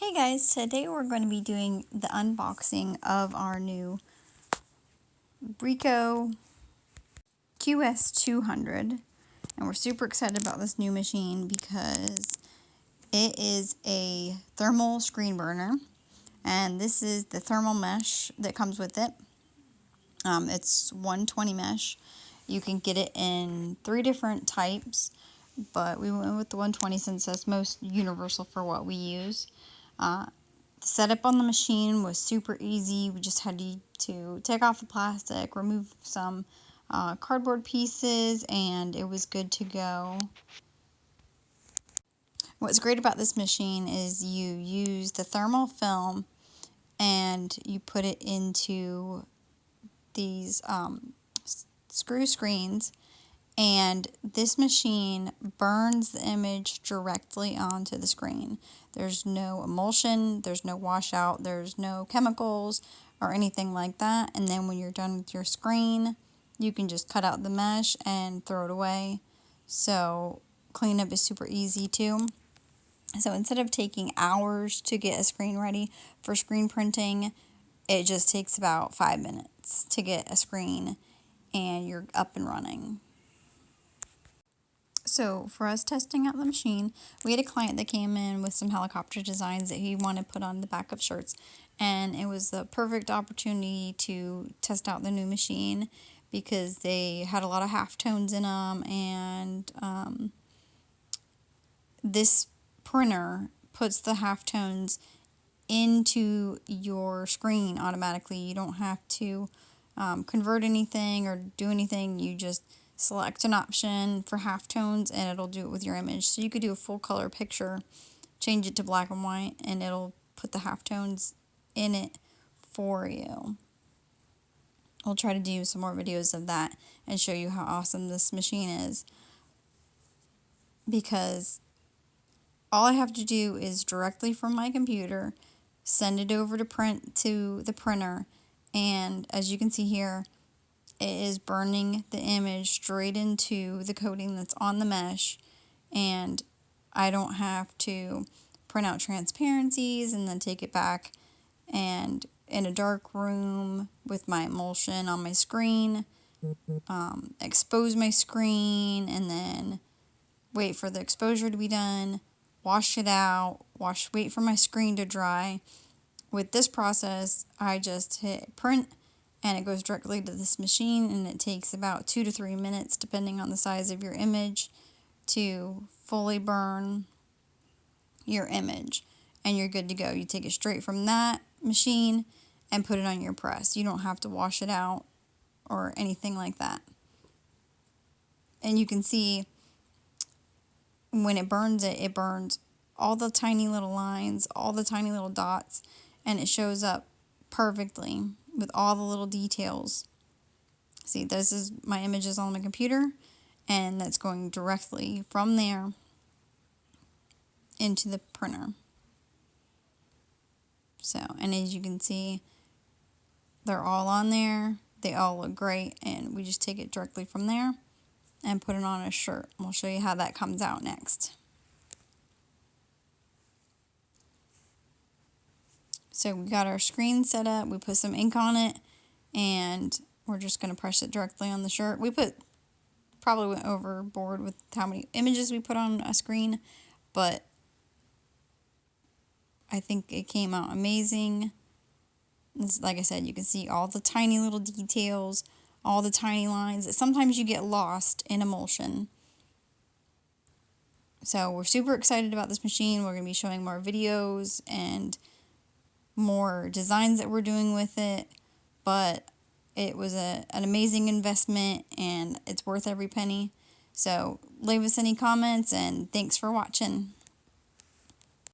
Hey guys, today we're going to be doing the unboxing of our new Riso QS200, and we're super excited about this new machine because it is a thermal screen burner, and this is the thermal mesh that comes with it. It's 120 mesh. You can get it in 3 different types, but we went with the 120 since that's most universal for what we use. The setup on the machine was super easy. We just had to take off the plastic, remove some cardboard pieces, and it was good to go. What's great about this machine is you use the thermal film and you put it into these screw screens, and this machine burns the image directly onto the screen. There's no emulsion, there's no washout, there's no chemicals or anything like that. And then when you're done with your screen, you can just cut out the mesh and throw it away. So cleanup is super easy too. So instead of taking hours to get a screen ready for screen printing, it just takes about 5 minutes to get a screen and you're up and running. So for us testing out the machine, we had a client that came in with some helicopter designs that he wanted put on the back of shirts, and it was the perfect opportunity to test out the new machine because they had a lot of halftones in them, and this printer puts the halftones into your screen automatically. You don't have to convert anything or do anything. You just select an option for halftones and it'll do it with your image. So you could do a full color picture, change it to black and white, and it'll put the halftones in it for you. I'll try to do some more videos of that and show you how awesome this machine is, because all I have to do is directly from my computer send it over to print to the printer, and as you can see here, it is burning the image straight into the coating that's on the mesh, and I don't have to print out transparencies and then take it back and in a dark room with my emulsion on my screen, expose my screen and then wait for the exposure to be done, wash it out, wait for my screen to dry. With this process, I just hit print and it goes directly to this machine, and it takes about 2 to 3 minutes depending on the size of your image to fully burn your image, and you're good to go. You take it straight from that machine and put it on your press. You don't have to wash it out or anything like that. And you can see when it burns it burns all the tiny little lines, all the tiny little dots, and it shows up perfectly with all the little details. See, this is my images on my computer, and that's going directly from there into the printer. So, and as you can see, they're all on there. They all look great, and we just take it directly from there and put it on a shirt. We'll show you how that comes out next. So we got our screen set up, we put some ink on it, and we're just going to press it directly on the shirt. We probably went overboard with how many images we put on a screen, but I think it came out amazing. Like I said, you can see all the tiny little details, all the tiny lines. Sometimes you get lost in emulsion. So we're super excited about this machine. We're going to be showing more videos and more designs that we're doing with it, but it was an amazing investment and it's worth every penny. So leave us any comments, and thanks for watching.